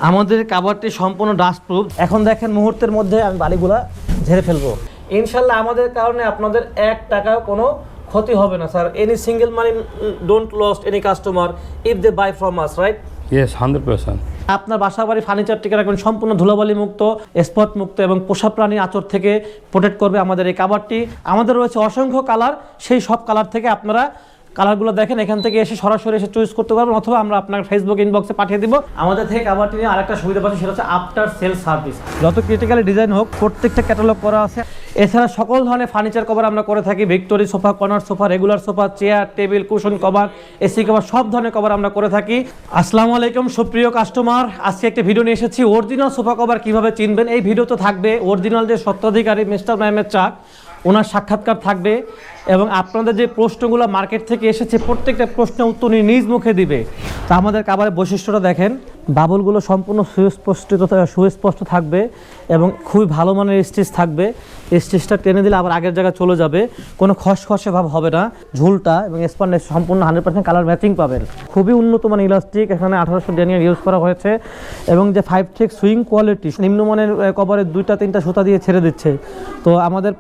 আমাদের কাভারটি সম্পূর্ণ dust proof. এখন দেখেন মুহূর্তের মধ্যে আমি বালিগুলা ঝেড়ে ফেলবো ইনশাল্লাহ। আমাদের কারণে আপনাদের 1 টাকাও কোনো ক্ষতি হবে না sir. Any single money don't lost any customer if they buy from us, right? Yes, 100%. আপনার বাসা বাড়ি ফার্নিচারটিকে রাখবেন সম্পূর্ণ ধুলাবালি মুক্ত, স্পট মুক্ত এবং পোষা প্রাণী আঁচড় থেকে প্রোটেক্ট করবে আমাদের এই কাভারটি। আমাদের রয়েছে অসংখ্য কালার, সেই সব কালার থেকে আপনারা কালারগুলো দেখেন, এখান থেকে এসে সরাসরি এসে চয়েস করতে পারবেন, অথবা আমরা আপনার ফেসবুক ইনবক্সে পাঠিয়ে দিব। আমাদের থেকে কাভারটি নিয়ে আরেকটা সুবিধা পাচ্ছেন, সেটা হচ্ছে আফটার সেল সার্ভিস। যত ক্রিটিক্যালি ডিজাইন হোক প্রত্যেকটা ক্যাটালগ করা আছে। এছাড়া সকল ধরনের ফার্নিচার কভার আমরা করে থাকি, victory sofa, corner sofa, regular sofa, chair, table, cushion cover, AC cover, সব ধরনের কভার আমরা করে থাকি। আসসালামু আলাইকুম সুপ্রিয় কাস্টমার, আজকে একটা ভিডিও নিয়ে এসেছি অরিজিনাল সোফা কভার কিভাবে চিনবেন। এই ভিডিও তো থাকবে অরিজিনাল যে স্বত্বাধিকারী মিস্টার মেহমেদ চাক, ওনার সাক্ষাৎকার থাকবে এবং আপনাদের যে প্রশ্নগুলো মার্কেট থেকে এসেছে প্রত্যেকটা প্রশ্নের উত্তর উনি নিজ মুখে দিবে। তা আমাদের কাভারের বৈশিষ্ট্যটা দেখেন, বাবলগুলো সম্পূর্ণ সুস্পষ্ট থাকবে এবং খুবই ভালো মানের স্টিচ থাকবে। স্টিচটা টেনে দিলে আবার আগের জায়গায় চলে যাবে, কোনো খসখসে ভাব হবে না। ঝুলটা এবং স্পঞ্জ সম্পূর্ণ 100% কালার ম্যাচিং পাবেন। খুবই উন্নত মানের ইলাস্টিক, এখানে 1800 ডেনিয়ার ইউজ করা হয়েছে এবং যে 5 সুইং কোয়ালিটি, নিম্নমানের কভারের 2-3টা সুতা দিয়ে ছেড়ে দিচ্ছে। তো আমাদের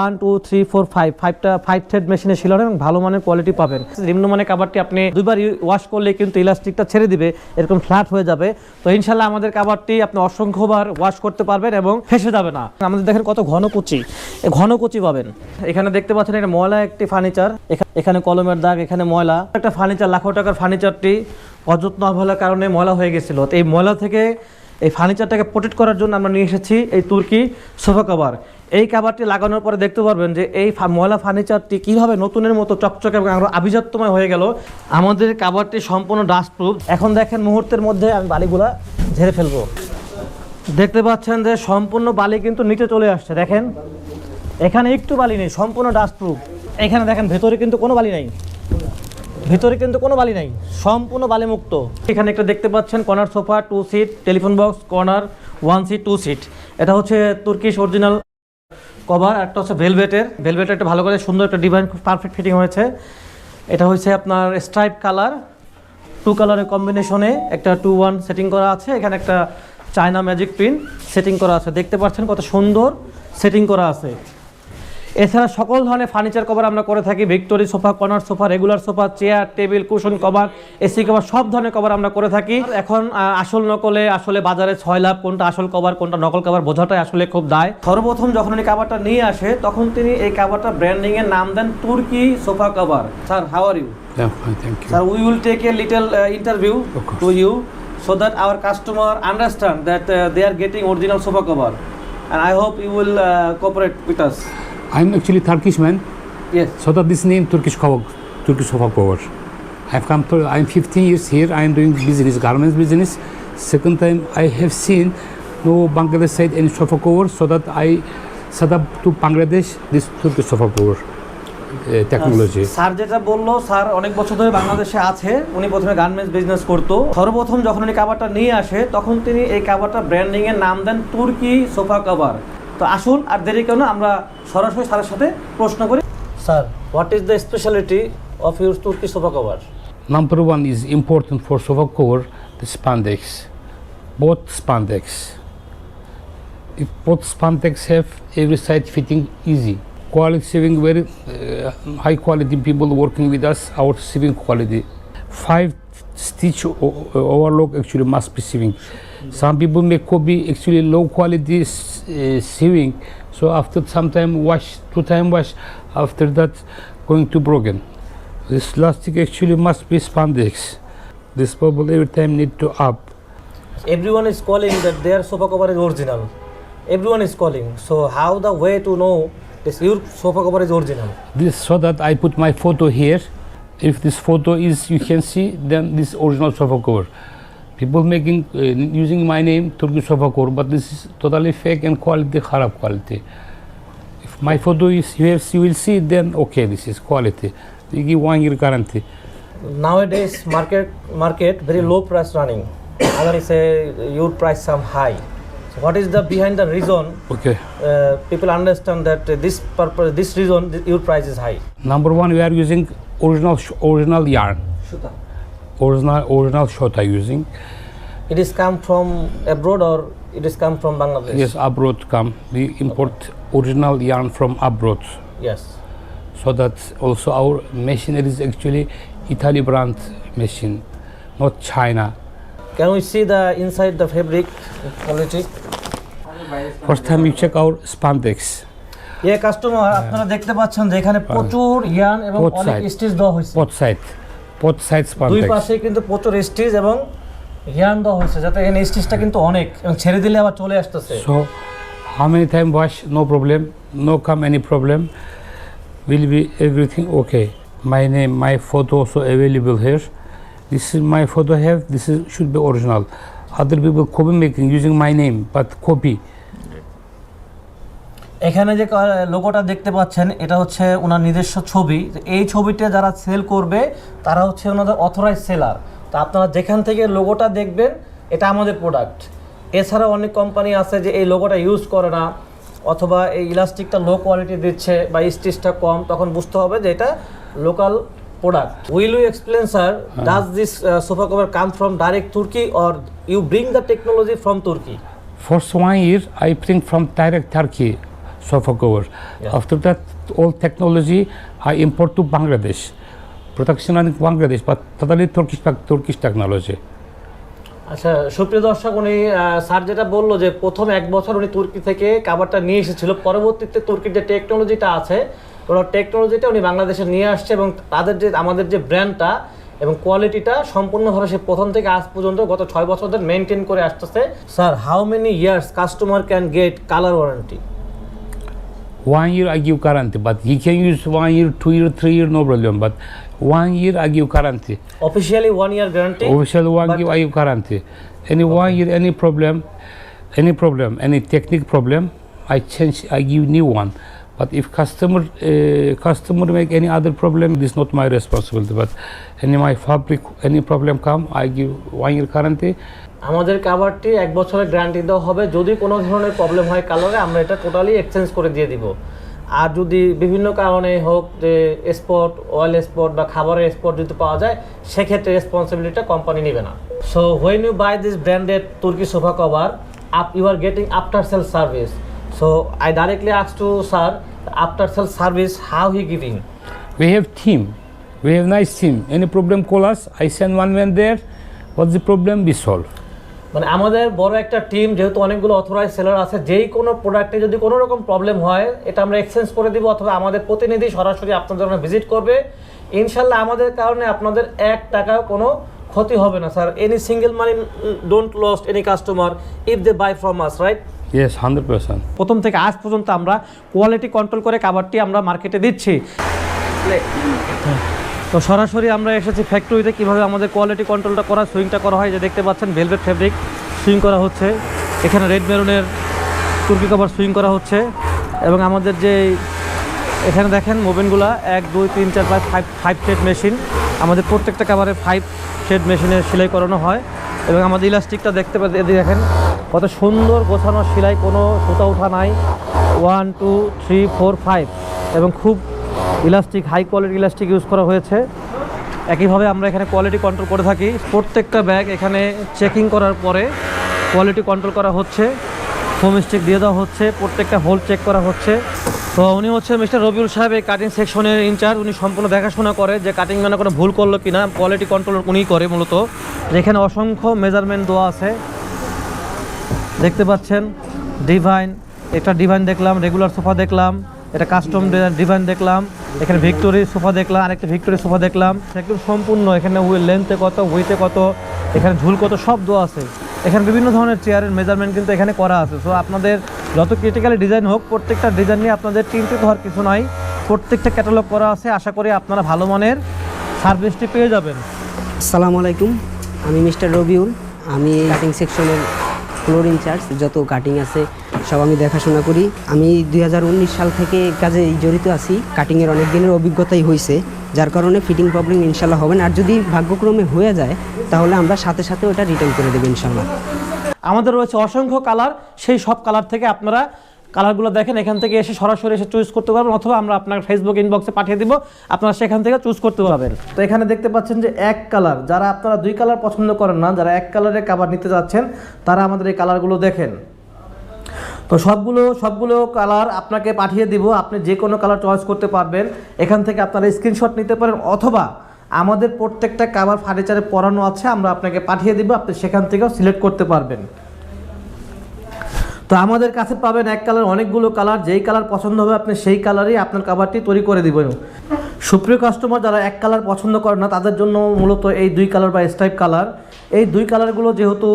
1 2 3 4 5টা 5 থ্রেড মেশিনে ছিল এবং ভালো মানের কোয়ালিটি পাবেন। নিম্নমানের কাভারটি আপনি দুইবার ওয়াশ করলে কিন্তু ইলাস্টিকটা ছেড়ে দিবে, এরকম ফ্ল্যাট হয়ে যাবে। তো ইনশাল্লাহ আমাদের কাভারটি আপনি অসংখ্যবার ওয়াশ করতে পারবেন এবং ফেসে যাবে না। আমাদের দেখেন কত ঘন কুচি পাবেন। এখানে দেখতে পাচ্ছেন এটা ময়লা একটি ফার্নিচার, এখানে কলমের দাগ, এখানে ময়লা। একটা ফার্নিচার লাখো টাকার ফার্নিচারটি অযত্ন অবহেলার কারণে ময়লা হয়ে গেছিল। তো এই ময়লা থেকে এই ফার্নিচারটাকে প্রোটেক্ট করার জন্য আমরা নিয়ে এসেছি এই তুর্কি সোফা কভার। এই কাভারটি লাগানোর পরে দেখতে পারবেন যে এই ময়লা ফার্নিচারটি কীভাবে নতুনের মতো চকচকে এবং আরও আভিজাত্যময় হয়ে গেল। আমাদের কাভারটি সম্পূর্ণ ডাস্ট প্রুফ। এখন দেখেন মুহূর্তের মধ্যে আমি বালিগুলা ঝেড়ে ফেলবো। দেখতে পাচ্ছেন যে সম্পূর্ণ বালি কিন্তু নিচে চলে আসছে। দেখেন এখানে একটু বালি নেই, সম্পূর্ণ ডাস্ট প্রুফ। এখানে দেখেন ভেতরে কিন্তু কোনো বালি নাই, সম্পূর্ণ বালি মুক্ত। এখানে একটা দেখতে পাচ্ছেন corner sofa, 2 seat, telephone box, corner 1 seat 2 seat. এটা হচ্ছে তুর্কিশ অরিজিনাল কভার। একটা হচ্ছে ভেলভেটের একটা ভালো করে সুন্দর একটা ডিজাইন, খুব পারফেক্ট ফিটিং হয়েছে। এটা হচ্ছে আপনার স্ট্রাইপ কালার, 2 কালারের কম্বিনেশনে একটা 2-1 সেটিং করা আছে। এখানে একটা চায়না ম্যাজিক প্রিন্ট সেটিং করা আছে, দেখতে পাচ্ছেন কত সুন্দর সেটিং করা আছে। এছাড়া সকল ধরনের ফার্নিচার কভার আমরা করে থাকি, victory sofa, corner sofa, regular sofa, chair, table, cushion cover, AC cover, সব ধরনের কভার আমরা করে থাকি। এখন আসল নকলে আসলে বাজারে 6 লাভ, কোনটা আসল কভার কোনটা নকল কভার বোঝাটাই আসলে খুব দায়। সর্বপ্রথম যখন উনি কাভারটা নিয়ে আসে তখন তিনি এই কাভারটা ব্র্যান্ডিং এর নাম দেন তুর্কি sofa cover. Sir, how are you? Yeah, fine, thank you. Sir, we will take a little interview to you so that our customer understand that they are getting original sofa cover, and I hope you will cooperate with us. I'm actually Turkish man, Yes. so that this name Turkish sofa cover. I'm 15 years here. I am doing business, garments business. Second time I have seen no Bangladesh side any sofa cover, so that I set up to Bangladesh this Turkish sofa cover technology. Sir যেটা বললো, sir অনেক বছর ধরে বাংলাদেশে আছে। উনি প্রথমে garments business করতো। সর্বপ্রথম যখন উনি কাভারটা নিয়ে আসে তখন তিনি এই কাভারটা ব্র্যান্ডিং এর নাম দেন তুর্কি সোফা কভার। তো আসুন আর দেরি কেন, আমরা সরাসরি স্যারের সাথে প্রশ্ন করি। Sir, what is the speciality of your তুর্কি sofa cover? Number one is important for sofa cover, the spandex. Both spandex. If both spandex have every side fitting easy. Quality saving, very high quality people working with us, our sewing quality. 5 stitch overlock actually must be sewing. Some people make copy actually low quality sewing, so after some time wash, 2 time wash, after that going to broken. This plastic actually must be spandex. This bubble every time need to up. Everyone is calling that their sofa cover is original. Everyone is calling. So how the way to know this your sofa cover is original? This so that I put my photo here. If this photo is you can see, then this original sofa cover. People making using my name Turkish sofa cover, but this is totally fake and quality kharab quality. If my photo is you will see, then okay, this is quality. They give 1 year guarantee. Nowadays market very low price running. Others say your price some high. So what is the behind the reason? Okay. People understand that this reason your price is high. Number one, we are using original yarn. Shuta. Original shota using. It is come from abroad or it is come from Bangladesh? Yes, abroad come. We import original yarn from abroad. Yes. So that also our machinery is actually Italy brand machine, not China. Can we see the inside the fabric quality? First time you check our spandex. ये customer আপনারা দেখতে পাচ্ছেন যে এখানে প্রচুর yarn এবং Both অনেক side. Stitch দেওয়া হয়েছে। Both side দুই spandex. পাশে কিন্তু প্রচুর স্টিচ এবং ইয়ার্ন দেওয়া হয়েছে যাতে এখানে স্টিচটা কিন্তু অনেক এবং ছেড়ে দিলে আবার চলে আসতেছে। So how many time wash? No problem. No come any problem. Will be everything okay. My name, my photo also available here. This is my photo have. This is should be original. Other people copy making using my name, but copy. এখানে যে লোগোটা দেখতে পাচ্ছেন এটা হচ্ছে ওনার নিজস্ব ছবি। এই ছবিটা যারা সেল করবে তারা হচ্ছে ওনাদের অথরাইজ সেলার। তো আপনারা যেখান থেকে লোগোটা দেখবেন এটা আমাদের প্রোডাক্ট। এছাড়া অনেক কোম্পানি আছে যে এই লোগোটা ইউজ করে না অথবা এই ইলাস্টিকটা লো কোয়ালিটি দিচ্ছে বা স্টিচটা কম, তখন বুঝতে হবে যে এটা local product. Will you explain sir, does this sofa cover come from direct তুর্কি or you bring the technology from তুর্কি? First 1 year I bring from direct Turkey sofa cover. Yeah. After that, all technology I import to Bangladesh. Production in Bangladesh, but totally Turkish technology. আচ্ছা সুপ্রিয় দর্শক, উনি sir যেটা বললো যে প্রথম 1 বছর উনি তুর্কি থেকে কাভারটা নিয়ে এসেছিল, পরবর্তীতে তুর্কির যে টেকনোলজিটা আছে ওরা টেকনোলজিটা উনি বাংলাদেশে নিয়ে আসছে এবং তাদের যে আমাদের যে ব্র্যান্ডটা এবং কোয়ালিটিটা সম্পূর্ণভাবে সে প্রথম থেকে আজ পর্যন্ত গত 6 বছর ধরে মেনটেন করে আসতেছে। Sir, how many years customer can get colour warranty? 1 year I give guarantee, but he can use 1 year, 2 year, 3 year, no problem. But 1 year I give guarantee. Officially 1 year guarantee. Official I give guarantee. Any 1 year, any problem, any technique problem, I change. I give new one. But if customer make any other problem, this is not my responsibility. But any my fabric, any problem come, I give 1 year guarantee. আমাদের কাভারটি 1 বছরের guarantee দেওয়া হবে। যদি কোনো ধরনের problem হয় কালারে, আমরা এটা টোটালি এক্সচেঞ্জ করে দিয়ে দিব। আর যদি বিভিন্ন কারণে হোক যে স্পট, অয়েল স্পট বা খাবারের স্পট যদি পাওয়া যায়, সেক্ষেত্রে রেসপন্সিবিলিটিটা কোম্পানি নেবে না। So when you buy this branded তুর্কি sofa cover, you are getting after sale service. So I directly ask to sir, after sale service how he giving? We have team. We have nice team. Any problem, call us. I send one man there. What's the problem? We solve. মানে আমাদের বড় একটা team, যেহেতু অনেকগুলো authorize seller আছে, যেই কোনো প্রোডাক্টে যদি কোনো রকম প্রবলেম হয় এটা আমরা এক্সচেঞ্জ করে দিব অথবা আমাদের প্রতিনিধি সরাসরি আপনাদের জন্য ভিজিট করবে। ইনশাল্লাহ আমাদের কারণে আপনাদের 1 টাকাও কোনো ক্ষতি হবে না sir. Any single money don't lost any customer if they buy from us, right? Yes, 100%. প্রথম থেকে আজ পর্যন্ত আমরা কোয়ালিটি কন্ট্রোল করে কাভারটি আমরা মার্কেটে দিচ্ছি। তো সরাসরি আমরা এসেছি ফ্যাক্টরিতে কীভাবে আমাদের কোয়ালিটি কন্ট্রোলটা করা, সুইংটা করা হয়। যে দেখতে পাচ্ছেন ভেলভেট ফেব্রিক সুইং করা হচ্ছে, এখানে রেড মেরুনের তুর্কি কভার সুইং করা হচ্ছে এবং আমাদের যে এখানে দেখেন মোবিনগুলা 1 2 3 4 5 5 শেড মেশিন, আমাদের প্রত্যেকটা কাভারে 5 শেড মেশিনে সেলাই করানো হয় এবং আমাদের ইলাস্টিকটা দেখতে পাচ্ছেন, এদিকে দেখেন কত সুন্দর গোছানো সেলাই, কোনো সুতা উঠা নাই। 1 2 3 4 5 এবং খুব elastic, high quality elastic use করা হয়েছে। একইভাবে আমরা এখানে কোয়ালিটি কন্ট্রোল করে থাকি। প্রত্যেকটা ব্যাগ এখানে চেকিং করার পরে কোয়ালিটি কন্ট্রোল করা হচ্ছে, ফোম স্টিক দিয়ে দেওয়া হচ্ছে, প্রত্যেকটা হোল চেক করা হচ্ছে। তো উনি হচ্ছে মিস্টার রবিউল সাহেব, এই কাটিং সেকশনের ইনচার্জ। উনি সম্পূর্ণ দেখাশোনা করে যে কাটিং মানে কোনো ভুল করলো কিনা, কোয়ালিটি কন্ট্রোল উনিই করে মূলত। যেখানে অসংখ্য মেজারমেন্ট দেওয়া আছে দেখতে পাচ্ছেন। ডিভাইন, এটা ডিভাইন দেখলাম, রেগুলার সোফা দেখলাম, এটা কাস্টম ডিভাইন দেখলাম, এখানে ভিক্টোরি সোফা দেখলাম, আরেকটা ভিক্টোরি সোফা দেখলাম। একদম সম্পূর্ণ এখানে লেন্থে কত, উইথে কত, এখানে ঝুল কত সব দেওয়া আছে। এখানে বিভিন্ন ধরনের চেয়ারের মেজারমেন্ট কিন্তু এখানে করা আছে। সো আপনাদের যত ক্রিটিক্যালি ডিজাইন হোক, প্রত্যেকটা ডিজাইন নিয়ে আপনাদের চিন্তিত হওয়ার কিছু নাই, প্রত্যেকটা ক্যাটালগ করা আছে। আশা করি আপনারা ভালো মানের সার্ভিসটি পেয়ে যাবেন। আসসালামু আলাইকুম, আমি মিস্টার রবিউল। আমি কাটিং সেকশনের ফ্লোর ইনচার্জ। যত কাটিং আছে সব আমি দেখাশোনা করি। আমি 2019 সাল থেকে কাজে জড়িত আছি। কাটিংয়ের অনেক দিনের অভিজ্ঞতাই হয়েছে, যার কারণে ফিটিং প্রবলেম ইনশাল্লাহ হবে না। আর যদি ভাগ্যক্রমে হয়ে যায় তাহলে আমরা সাথে সাথে ওটা রিটার্ন করে দেবো ইনশাল্লাহ। আমাদের রয়েছে অসংখ্য কালার, সেই সব কালার থেকে আপনারা কালারগুলো দেখেন, এখান থেকে এসে সরাসরি এসে চুজ করতে পারবেন, অথবা আমরা আপনার ফেসবুক ইনবক্সে পাঠিয়ে দিব, আপনারা সেখান থেকে চুজ করতে পারবেন। তো এখানে দেখতে পাচ্ছেন যে এক কালার, যারা আপনারা 2 কালার পছন্দ করেন না, যারা এক কালারের কাভার নিতে যাচ্ছেন, তারা আমাদের এই কালারগুলো দেখেন। তো সবগুলো কালার আপনাকে পাঠিয়ে দিব, আপনি যে কোনো কালার চয়েস করতে পারবেন। এখান থেকে আপনারা স্ক্রিনশট নিতে পারেন, অথবা আমাদের প্রত্যেকটা কাভার ফার্নিচারে পরানো আছে, আমরা আপনাকে পাঠিয়ে দিব, আপনি সেখান থেকেও সিলেক্ট করতে পারবেন। তো আমাদের কাছে পাবেন এক কালার অনেকগুলো কালার, যেই কালার পছন্দ হবে আপনি সেই কালারই আপনার কাভারটি তৈরি করে দিবেন। সুপ্রিয় কাস্টমার, যারা এক কালার পছন্দ করেন না, তাদের জন্য মূলত এই 2 কালার বা স্ট্রাইপ কালার, এই 2 কালারগুলো যেহেতু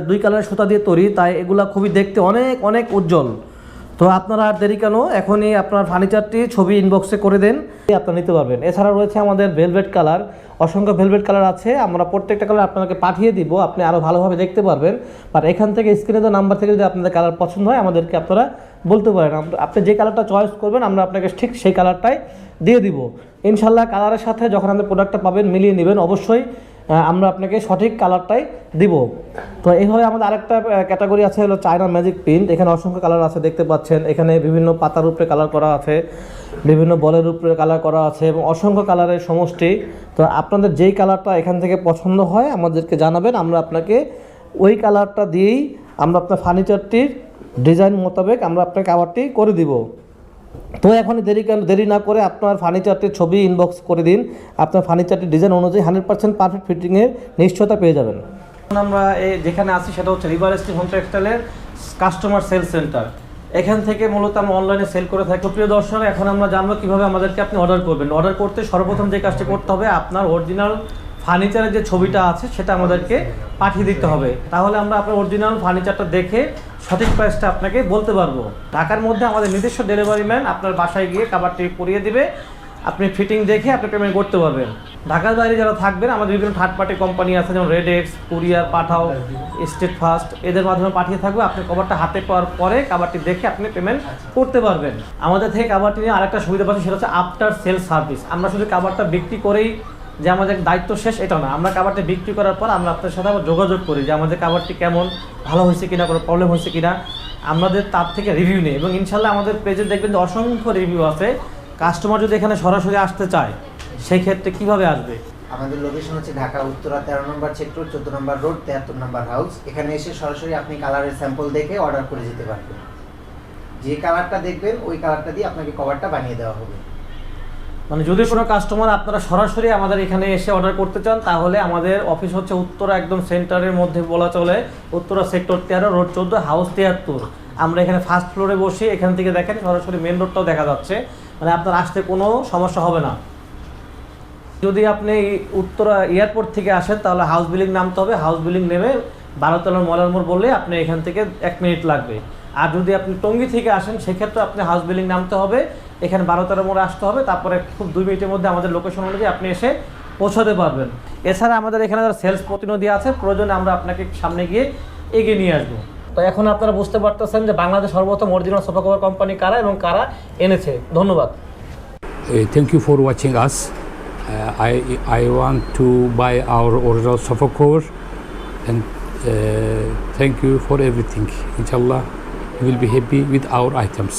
2 কালারের সুতা দিয়ে তৈরি, তাই এগুলো খুবই দেখতে অনেক উজ্জ্বল। তো আপনারা আর দেরি কেন, এখনই আপনার ফার্নিচারটি ছবি ইনবক্সে করে দেন, আপনারা নিতে পারবেন। এছাড়া রয়েছে আমাদের ভেলভেট কালার, অসংখ্য ভেলভেট কালার আছে, আমরা প্রত্যেকটা কালার আপনাকে পাঠিয়ে দিব, আপনি আরও ভালোভাবে দেখতে পারবেন। আর এখান থেকে স্ক্রিনে দেওয়া নাম্বার থেকে যদি আপনাদের কালার পছন্দ হয়, আমাদেরকে আপনারা বলতে পারেন, আপনি যে কালারটা চয়েস করবেন আমরা আপনাকে ঠিক সেই কালারটাই দিয়ে দিব ইনশাল্লাহ। কালারের সাথে যখন আপনি প্রোডাক্টটা পাবেন মিলিয়ে নেবেন, অবশ্যই আমরা আপনাকে সঠিক কালারটাই দিব। তো এইভাবে আমাদের আরেকটা ক্যাটাগরি আছে, হলো চায়না ম্যাজিক প্রিন্ট। এখানে অসংখ্য কালার আছে, দেখতে পাচ্ছেন। এখানে বিভিন্ন পাতার উপরে কালার করা আছে, বিভিন্ন বলের উপরে কালার করা আছে, এবং অসংখ্য কালারের সমষ্টি। তো আপনাদের যেই কালারটা এখান থেকে পছন্দ হয় আমাদেরকে জানাবেন, আমরা আপনাকে ওই কালারটা দিয়েই আমরা আপনার ফার্নিচারটির ডিজাইন মোতাবেক আমরা আপনাকে কাভারটি করে দিব। তো এখনই দেরি না করে আপনার ফার্নিচারটির ছবি ইনবক্স করে দিন, আপনার ফার্নিচারটির ডিজাইন অনুযায়ী 100% পারফেক্ট ফিটিংয়ের নিশ্চয়তা পেয়ে যাবেন। আমরা যেখানে আছি সেটা হচ্ছে রিভার স্ট্রিট হোম টেক্সটাইলের কাস্টমার সেল সেন্টার। এখান থেকে মূলত আমরা অনলাইনে সেল করে থাকি। প্রিয় দর্শক, এখন আমরা জানবো কীভাবে আমাদেরকে আপনি অর্ডার করবেন। অর্ডার করতে সর্বপ্রথম যে কাজটি করতে হবে, আপনার অরিজিনাল ফার্নিচারের যে ছবিটা আছে সেটা আমাদেরকে পাঠিয়ে দিতে হবে, তাহলে আমরা আপনার অরিজিনাল ফার্নিচারটা দেখে সঠিক প্রাইসটা আপনাকে বলতে পারবো। ঢাকার মধ্যে আমাদের নিজস্ব ডেলিভারি ম্যান আপনার বাসায় গিয়ে কাভারটি করিয়ে দিবে, আপনি ফিটিং দেখে আপনি পেমেন্ট করতে পারবেন। ঢাকার বাইরে যারা থাকবেন, আমাদের বিভিন্ন থার্ড পার্টি কোম্পানি আছে, যেমন রেডেক্স, কুরিয়ার, পাঠাও, স্টেট ফাস্ট, এদের মাধ্যমে পাঠিয়ে থাকবে। আপনি কাভারটা হাতে পাওয়ার পরে কাভারটি দেখে আপনি পেমেন্ট করতে পারবেন। আমাদের থেকে কাভারটি নিয়ে আরেকটা সুবিধা পাচ্ছি, সেটা হচ্ছে আফটার সেল সার্ভিস। আমরা শুধু কাভারটা বিক্রি করেই যে আমাদের দায়িত্ব শেষ, এটা না। আমরা কাভারটি বিক্রি করার পর আমরা আপনার সাথে আবার যোগাযোগ করি যে আমাদের কাভারটি কেমন, ভালো হয়েছে কিনা, কোনো প্রবলেম হয়েছে কিনা, আমাদের তার থেকে রিভিউ নেই। এবং ইনশাল্লাহ আমাদের পেজে দেখবেন যে অসংখ্য রিভিউ আছে। কাস্টমার যদি এখানে সরাসরি আসতে চায়, সেই ক্ষেত্রে কীভাবে আসবে? আমাদের লোকেশন হচ্ছে ঢাকা উত্তরা 13 নম্বর সেক্টর, 14 নম্বর রোড, 73 নম্বর হাউস। এখানে এসে সরাসরি আপনি কালারের স্যাম্পল দেখে অর্ডার করে যেতে পারবেন। যে কালারটা দেখবেন ওই কালারটা দিয়ে আপনাকে কভারটা বানিয়ে দেওয়া হবে। মানে যদি কোনো কাস্টমার আপনারা সরাসরি আমাদের এখানে এসে অর্ডার করতে চান, তাহলে আমাদের অফিস হচ্ছে উত্তরা, একদম সেন্টারের মধ্যে বলা চলে, উত্তরা সেক্টর 13, রোড 14, হাউস 73। আমরা এখানে ফার্স্ট ফ্লোরে বসি, এখান থেকে দেখেন সরাসরি মেন রোডটাও দেখা যাচ্ছে, মানে আপনার আসতে কোনো সমস্যা হবে না। যদি আপনি উত্তরা এয়ারপোর্ট থেকে আসেন, তাহলে হাউস বিল্ডিং নামতে হবে। হাউস বিল্ডিং নেমে 12 তলার মলার মোড় বললে আপনি এখান থেকে 1 মিনিট লাগবে। আর যদি আপনি টঙ্গী থেকে আসেন, সেক্ষেত্রে আপনি হাউস বিল্ডিং নামতে হবে, এখানে 12 তলার মোড়ে আসতে হবে, তারপরে খুব 2 মিনিটের মধ্যে আমাদের লোকেশন অনুযায়ী আপনি এসে পৌঁছাতে পারবেন। এছাড়া আমাদের এখানে যারা সেলস প্রতিনিধি আছে, প্রয়োজনে আমরা আপনাকে সামনে গিয়ে এগিয়ে নিয়ে আসবো। তো এখন আপনারা বুঝতে পারতেছেন যে বাংলাদেশ সর্বপ্রথম অরিজিনাল সোফা কভার কোম্পানি কারা এবং কারা এনেছে। ধন্যবাদ। Thank you for watching us. I want to buy our original sofa cover, and thank you for everything. Inshallah, we will be happy with our items.